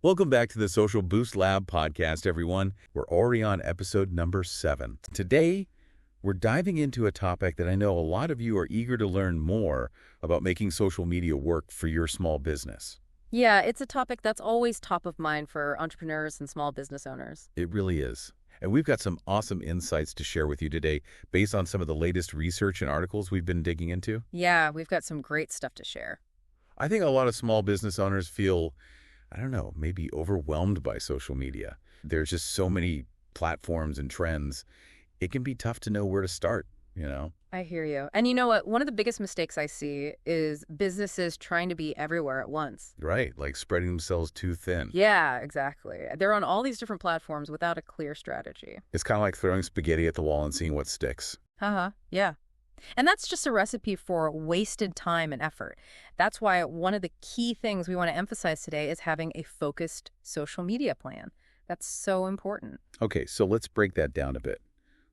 Welcome back to the Social Boost Lab podcast, everyone. We're already on episode number 7. Today, we're diving into a topic that I know a lot of you are eager to learn more about making social media work for your small business. Yeah, it's a topic that's always top of mind for entrepreneurs and small business owners. It really is. And we've got some awesome insights to share with you today based on some of the latest research and articles we've been digging into. Yeah, we've got some great stuff to share. I think a lot of small business owners feel, I don't know, maybe overwhelmed by social media. There's just so many platforms and trends. It can be tough to know where to start. I hear you. And you know what? One of the biggest mistakes I see is businesses trying to be everywhere at once. Right, like spreading themselves too thin. Yeah, exactly. They're on all these different platforms without a clear strategy. It's kind of like throwing spaghetti at the wall and seeing what sticks. Yeah. And that's just a recipe for wasted time and effort. That's why one of the key things we want to emphasize today is having a focused social media plan. That's so important. Okay, so let's break that down a bit.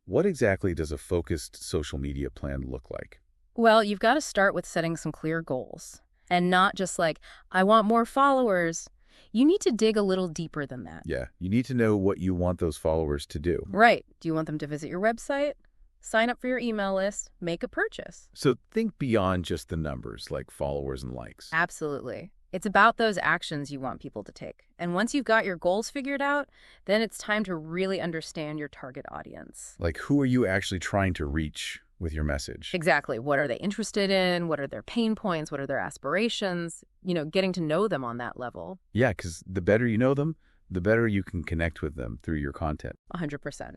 What exactly does a focused social media plan look like? Well, you've got to start with setting some clear goals and not just like, I want more followers. You need to dig a little deeper than that. Yeah, you need to know what you want those followers to do. Right. Do you want them to visit your website? Sign up for your email list? Make a purchase? So think beyond just the numbers, like followers and likes. Absolutely. It's about those actions you want people to take. And once you've got your goals figured out, then it's time to really understand your target audience. Like, who are you actually trying to reach with your message? Exactly. What are they interested in? What are their pain points? What are their aspirations? Getting to know them on that level. Yeah, because the better you know them, the better you can connect with them through your content. 100%.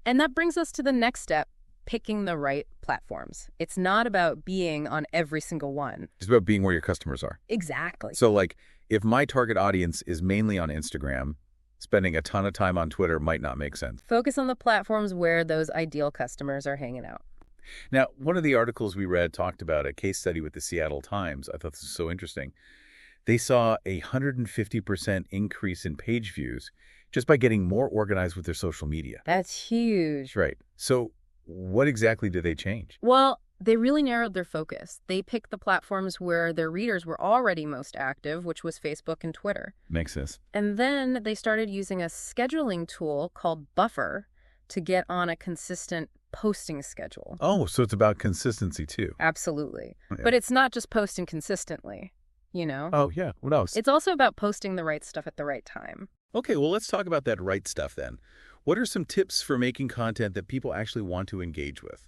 And that brings us to the next step, picking the right platforms. It's not about being on every single one. It's about being where your customers are. Exactly. So, like, if my target audience is mainly on Instagram, spending a ton of time on Twitter might not make sense. Focus on the platforms where those ideal customers are hanging out. Now, one of the articles we read talked about a case study with the Seattle Times. I thought this was so interesting. They saw a 150% increase in page views just by getting more organized with their social media. That's huge. Right. So what exactly did they change? Well, they really narrowed their focus. They picked the platforms where their readers were already most active, which was Facebook and Twitter. Makes sense. And then they started using a scheduling tool called Buffer to get on a consistent posting schedule. Oh, so it's about consistency too. Absolutely. Yeah. But it's not just posting consistently. Oh, yeah. What else? It's also about posting the right stuff at the right time. Okay, well, let's talk about that right stuff then. What are some tips for making content that people actually want to engage with?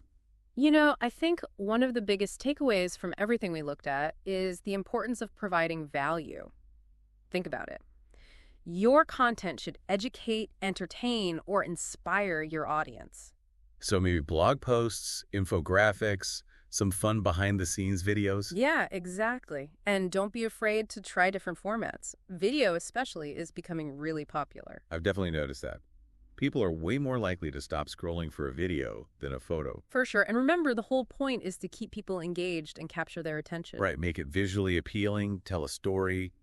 I think one of the biggest takeaways from everything we looked at is the importance of providing value. Think about it. Your content should educate, entertain, or inspire your audience. So maybe blog posts, infographics, some fun behind-the-scenes videos? Yeah, exactly. And don't be afraid to try different formats. Video especially is becoming really popular. I've definitely noticed that. People are way more likely to stop scrolling for a video than a photo. For sure. And remember, the whole point is to keep people engaged and capture their attention. Right, make it visually appealing, tell a story,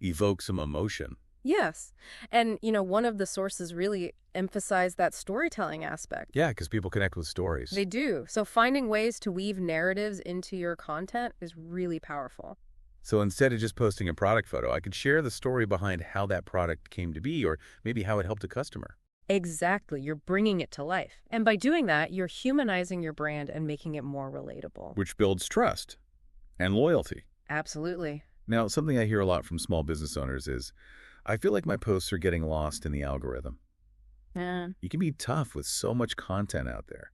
evoke some emotion. Yes. And, one of the sources really emphasized that storytelling aspect. Yeah, because people connect with stories. They do. So finding ways to weave narratives into your content is really powerful. So instead of just posting a product photo, I could share the story behind how that product came to be or maybe how it helped a customer. Exactly. You're bringing it to life. And by doing that, you're humanizing your brand and making it more relatable. Which builds trust and loyalty. Absolutely. Now, something I hear a lot from small business owners is, I feel like my posts are getting lost in the algorithm. Yeah. It can be tough with so much content out there.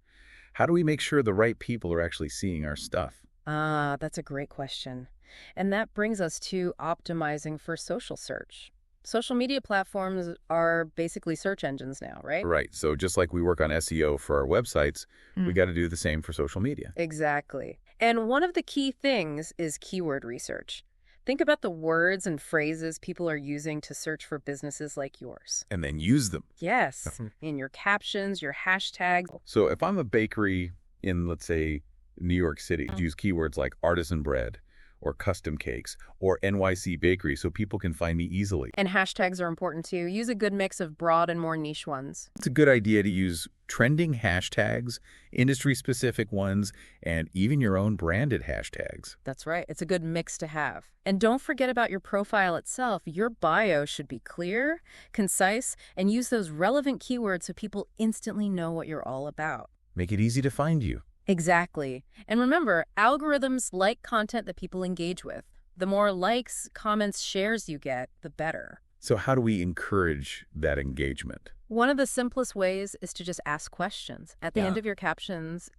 How do we make sure the right people are actually seeing our stuff? That's a great question. And that brings us to optimizing for social search. Social media platforms are basically search engines now, right? Right. So just like we work on SEO for our websites, we got to do the same for social media. Exactly. And one of the key things is keyword research. Think about the words and phrases people are using to search for businesses like yours. And then use them. Yes, in your captions, your hashtags. So if I'm a bakery in, let's say, New York City, use keywords like artisan bread or custom cakes or NYC bakery so people can find me easily. And hashtags are important too. Use a good mix of broad and more niche ones. It's a good idea to use trending hashtags, industry-specific ones, and even your own branded hashtags. That's right. It's a good mix to have. And don't forget about your profile itself. Your bio should be clear, concise, and use those relevant keywords so people instantly know what you're all about. Make it easy to find you. Exactly. And remember, algorithms like content that people engage with. The more likes, comments, shares you get, the better. So how do we encourage that engagement? One of the simplest ways is to just ask questions. At the end of your captions,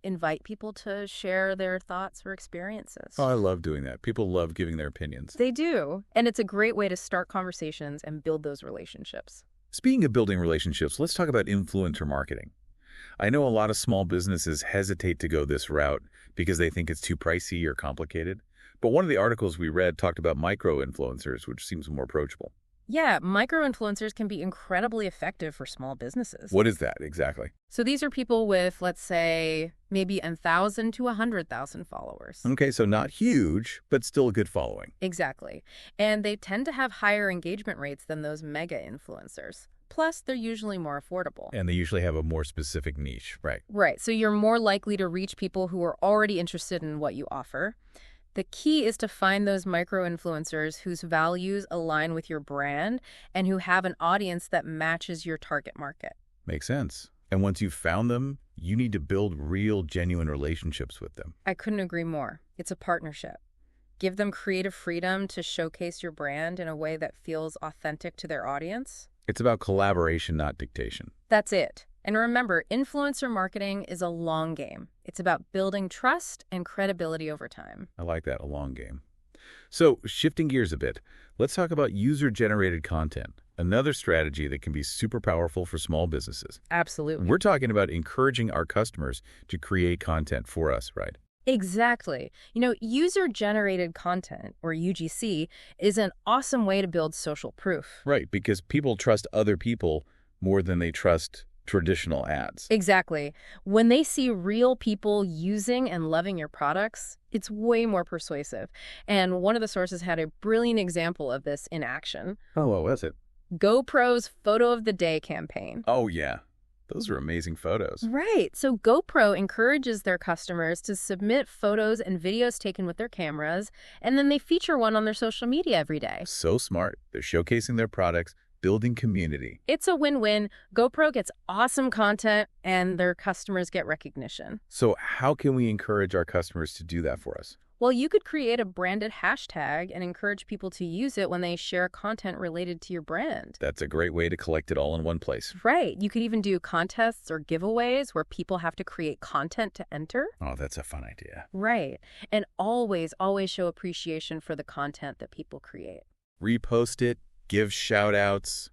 invite people to share their thoughts or experiences. Oh, I love doing that. People love giving their opinions. They do. And it's a great way to start conversations and build those relationships. Speaking of building relationships, let's talk about influencer marketing. I know a lot of small businesses hesitate to go this route because they think it's too pricey or complicated. But one of the articles we read talked about micro-influencers, which seems more approachable. Yeah, micro-influencers can be incredibly effective for small businesses. What is that exactly? So these are people with, let's say, maybe 1,000 to 100,000 followers. Okay, so not huge, but still a good following. Exactly. And they tend to have higher engagement rates than those mega influencers. Plus, they're usually more affordable. And they usually have a more specific niche, right? Right. So you're more likely to reach people who are already interested in what you offer. The key is to find those micro-influencers whose values align with your brand and who have an audience that matches your target market. Makes sense. And once you've found them, you need to build real, genuine relationships with them. I couldn't agree more. It's a partnership. Give them creative freedom to showcase your brand in a way that feels authentic to their audience. It's about collaboration, not dictation. That's it. And remember, influencer marketing is a long game. It's about building trust and credibility over time. I like that, a long game. So, shifting gears a bit, let's talk about user-generated content, another strategy that can be super powerful for small businesses. Absolutely. We're talking about encouraging our customers to create content for us, right? Exactly. User-generated content, or UGC, is an awesome way to build social proof. Right, because people trust other people more than they trust traditional ads. Exactly. When they see real people using and loving your products, it's way more persuasive. And one of the sources had a brilliant example of this in action. Oh, what was it? GoPro's Photo of the Day campaign. Oh, yeah. Those are amazing photos. Right. So GoPro encourages their customers to submit photos and videos taken with their cameras, and then they feature one on their social media every day. So smart. They're showcasing their products, building community. It's a win-win. GoPro gets awesome content, and their customers get recognition. So how can we encourage our customers to do that for us? Well, you could create a branded hashtag and encourage people to use it when they share content related to your brand. That's a great way to collect it all in one place. Right. You could even do contests or giveaways where people have to create content to enter. Oh, that's a fun idea. Right. And always, always show appreciation for the content that people create. Repost it, give shout-outs,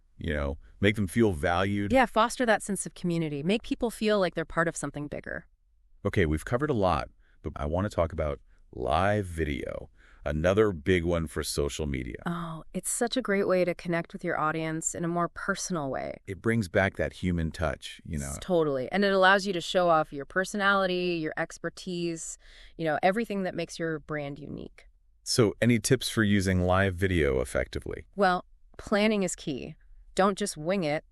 make them feel valued. Yeah, foster that sense of community. Make people feel like they're part of something bigger. Okay, we've covered a lot, but I want to talk about live video, another big one for social media. Oh, it's such a great way to connect with your audience in a more personal way. It brings back that human touch, Totally. And it allows you to show off your personality, your expertise, everything that makes your brand unique. So any tips for using live video effectively? Well, planning is key. Don't just wing it.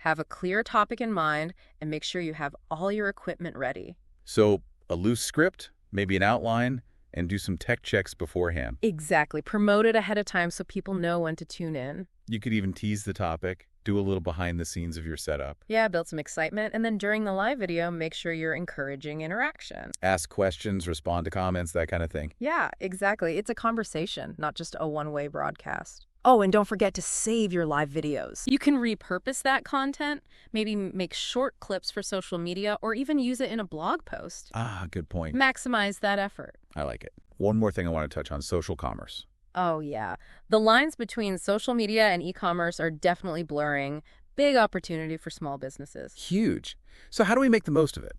Have a clear topic in mind and make sure you have all your equipment ready. So a loose script, maybe an outline, and do some tech checks beforehand. Exactly. Promote it ahead of time so people know when to tune in. You could even tease the topic, do a little behind the scenes of your setup. Yeah, build some excitement. And then during the live video, make sure you're encouraging interaction. Ask questions, respond to comments, that kind of thing. Yeah, exactly. It's a conversation, not just a one-way broadcast. Oh, and don't forget to save your live videos. You can repurpose that content, maybe make short clips for social media, or even use it in a blog post. Ah, good point. Maximize that effort. I like it. One more thing I want to touch on, social commerce. Oh, yeah. The lines between social media and e-commerce are definitely blurring. Big opportunity for small businesses. Huge. So how do we make the most of it?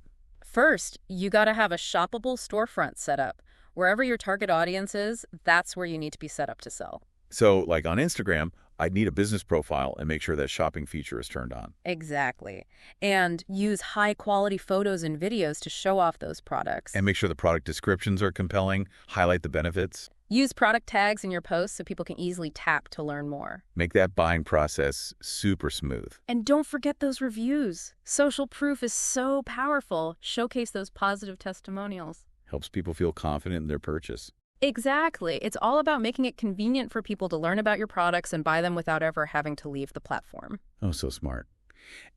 First, you got to have a shoppable storefront set up. Wherever your target audience is, that's where you need to be set up to sell. So, like on Instagram, I'd need a business profile and make sure that shopping feature is turned on. Exactly. And use high-quality photos and videos to show off those products. And make sure the product descriptions are compelling, highlight the benefits. Use product tags in your posts so people can easily tap to learn more. Make that buying process super smooth. And don't forget those reviews. Social proof is so powerful. Showcase those positive testimonials. Helps people feel confident in their purchase. Exactly. It's all about making it convenient for people to learn about your products and buy them without ever having to leave the platform. Oh, so smart.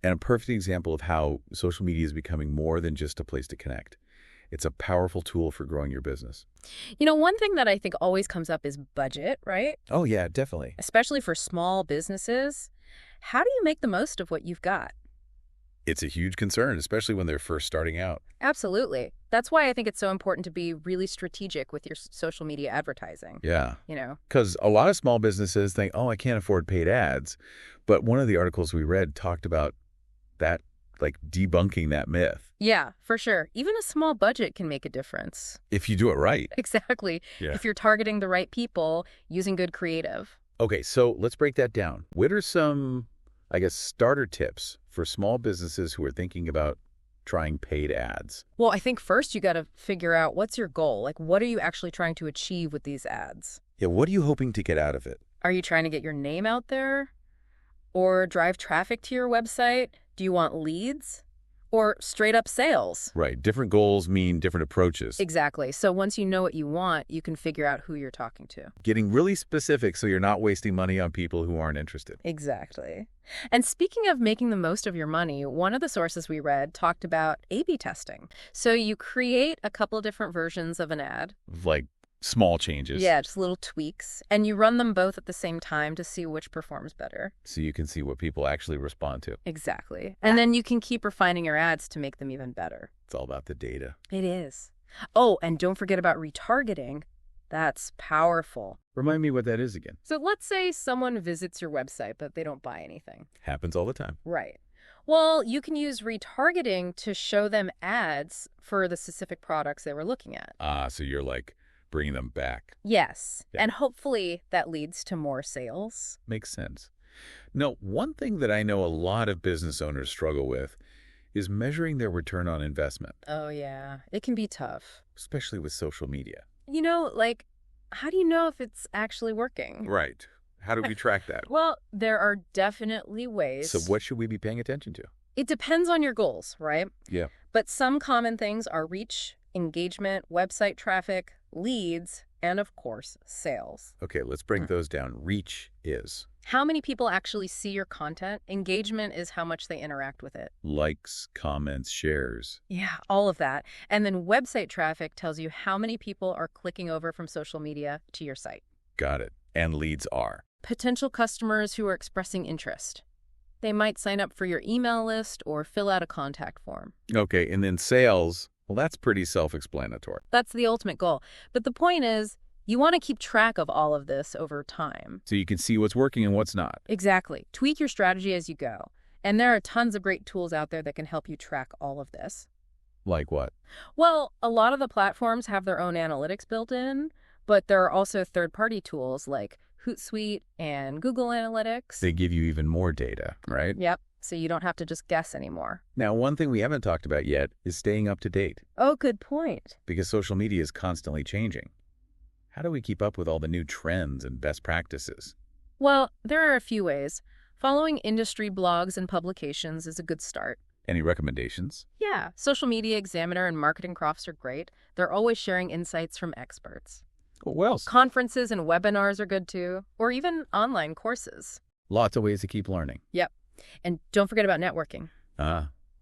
And a perfect example of how social media is becoming more than just a place to connect. It's a powerful tool for growing your business. You know, one thing that I think always comes up is budget, right? Oh, yeah, definitely. Especially for small businesses. How do you make the most of what you've got? It's a huge concern, especially when they're first starting out. Absolutely. That's why I think it's so important to be really strategic with your social media advertising. Yeah. You know? Because a lot of small businesses think, oh, I can't afford paid ads. But one of the articles we read talked about that, like debunking that myth. Yeah, for sure. Even a small budget can make a difference. If you do it right. Exactly. Yeah. If you're targeting the right people, using good creative. Okay, so let's break that down. What are some, I guess, starter tips for small businesses who are thinking about trying paid ads? Well, I think first you got to figure out what's your goal. Like, what are you actually trying to achieve with these ads? Yeah, what are you hoping to get out of it? Are you trying to get your name out there? Or drive traffic to your website? Do you want leads? Or straight up sales? Right. Different goals mean different approaches. Exactly. So once you know what you want, you can figure out who you're talking to. Getting really specific so you're not wasting money on people who aren't interested. Exactly. And speaking of making the most of your money, one of the sources we read talked about A/B testing. So you create a couple of different versions of an ad. Like small changes. Yeah, just little tweaks. And you run them both at the same time to see which performs better. So you can see what people actually respond to. Exactly. And then you can keep refining your ads to make them even better. It's all about the data. It is. Oh, and don't forget about retargeting. That's powerful. Remind me what that is again. So let's say someone visits your website, but they don't buy anything. Happens all the time. Right. Well, you can use retargeting to show them ads for the specific products they were looking at. So you're like bringing them back. Yes. Yeah. And hopefully that leads to more sales. Makes sense. No, one thing that I know a lot of business owners struggle with is measuring their return on investment, Oh, yeah. It can be tough. especially with social media. You know, like, how do you know if it's actually working? Right. How do we track that? Well, there are definitely ways. So what should we be paying attention to? It depends on your goals, right? Yeah. But some common things are reach, engagement, website traffic, leads, and of course, sales. Okay, let's break those down. Reach is How many people actually see your content? Engagement is how much they interact with it. likes, comments, shares. Yeah, all of that. And then website traffic tells you how many people are clicking over from social media to your site. Got it. And leads are. Potential customers who are expressing interest. They might sign up for your email list or fill out a contact form. Okay, and then sales, well, that's pretty self-explanatory. That's the ultimate goal. But the point is, you want to keep track of all of this over time. So you can see what's working and what's not. Exactly. Tweak your strategy as you go. And there are tons of great tools out there that can help you track all of this. Like what? Well, a lot of the platforms have their own analytics built in, but there are also third-party tools like Hootsuite and Google Analytics. They give you even more data, right? Yep. So you don't have to just guess anymore. Now, one thing we haven't talked about yet is staying up to date, Oh, good point. because social media is constantly changing. How do we keep up with all the new trends and best practices? Well, there are a few ways. Following industry blogs and publications is a good start. Any recommendations? Yeah, Social Media Examiner and Marketing Crofts are great. They're always sharing insights from experts. What else? Conferences and webinars are good too, or even online courses. Lots of ways to keep learning. Yep. And don't forget about networking.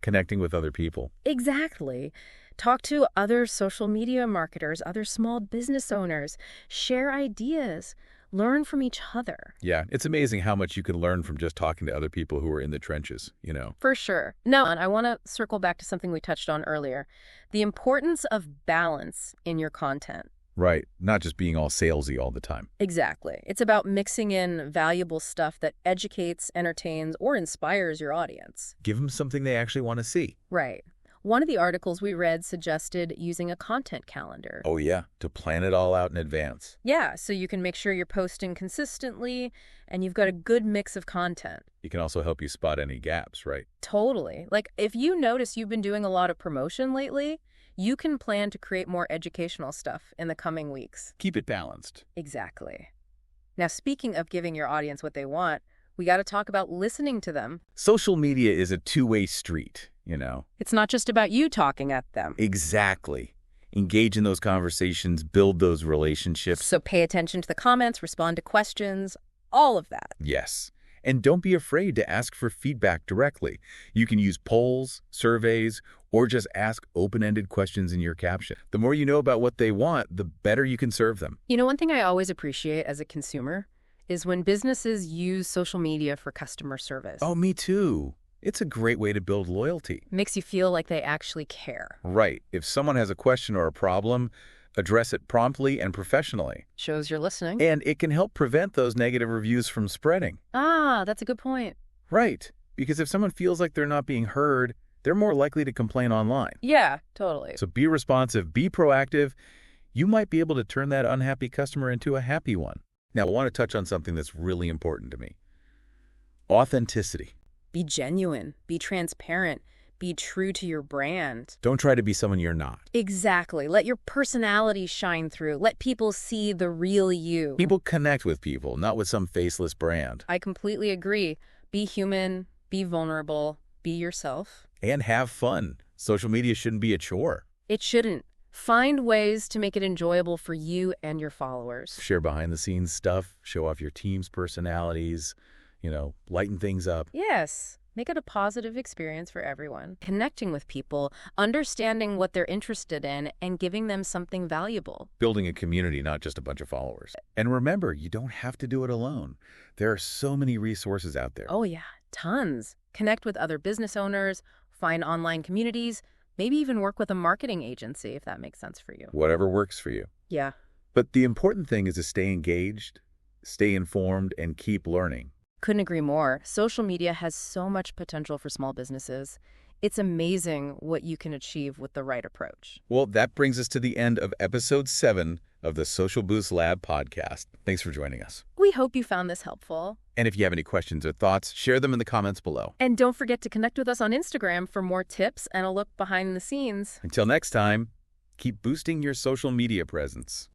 Connecting with other people. Exactly. Talk to other social media marketers, other small business owners. Share ideas. Learn from each other. Yeah, it's amazing how much you can learn from just talking to other people who are in the trenches, you know. For sure. Now, and I want to circle back to something we touched on earlier. The importance of balance in your content. Right, not just being all salesy all the time. Exactly. It's about mixing in valuable stuff that educates, entertains, or inspires your audience. Give them something they actually want to see. Right. One of the articles we read suggested using a content calendar. Oh yeah, to plan it all out in advance. Yeah, so you can make sure you're posting consistently and you've got a good mix of content. It can also help you spot any gaps, right? Totally. Like, if you notice you've been doing a lot of promotion lately, you can plan to create more educational stuff in the coming weeks. Keep it balanced. Exactly. Now, speaking of giving your audience what they want, we got to talk about listening to them. Social media is a two-way street, you know? It's not just about you talking at them. Exactly. Engage in those conversations, build those relationships. So pay attention to the comments, respond to questions, all of that. Yes. And don't be afraid to ask for feedback directly. You can use polls, surveys, or just ask open-ended questions in your caption. The more you know about what they want, the better you can serve them. You know, one thing I always appreciate as a consumer is when businesses use social media for customer service. Oh, me too. It's a great way to build loyalty. Makes you feel like they actually care. Right. If someone has a question or a problem, address it promptly and professionally. Shows you're listening. And it can help prevent those negative reviews from spreading. Ah, that's a good point. Right. Because if someone feels like they're not being heard, they're more likely to complain online. Yeah, totally. So be responsive, be proactive. You might be able to turn that unhappy customer into a happy one. Now, I want to touch on something that's really important to me. Authenticity. Be genuine, be transparent, be true to your brand. Don't try to be someone you're not. Exactly. Let your personality shine through. Let people see the real you. People connect with people, not with some faceless brand. I completely agree. Be human, be vulnerable, be yourself. And have fun. Social media shouldn't be a chore. It shouldn't. Find ways to make it enjoyable for you and your followers. Share behind-the-scenes stuff, show off your team's personalities, lighten things up. Yes. Make it a positive experience for everyone. Connecting with people, understanding what they're interested in, and giving them something valuable. Building a community, not just a bunch of followers. And remember, you don't have to do it alone. There are so many resources out there. Oh yeah, tons. Connect with other business owners, find online communities, maybe even work with a marketing agency if that makes sense for you. Whatever works for you. Yeah. But the important thing is to stay engaged, stay informed, and keep learning. Couldn't agree more. Social media has so much potential for small businesses. It's amazing what you can achieve with the right approach. Well, that brings us to the end of episode 7 of the Social Boost Lab podcast. Thanks for joining us. We hope you found this helpful. And if you have any questions or thoughts, share them in the comments below. And don't forget to connect with us on Instagram for more tips and a look behind the scenes. Until next time, keep boosting your social media presence.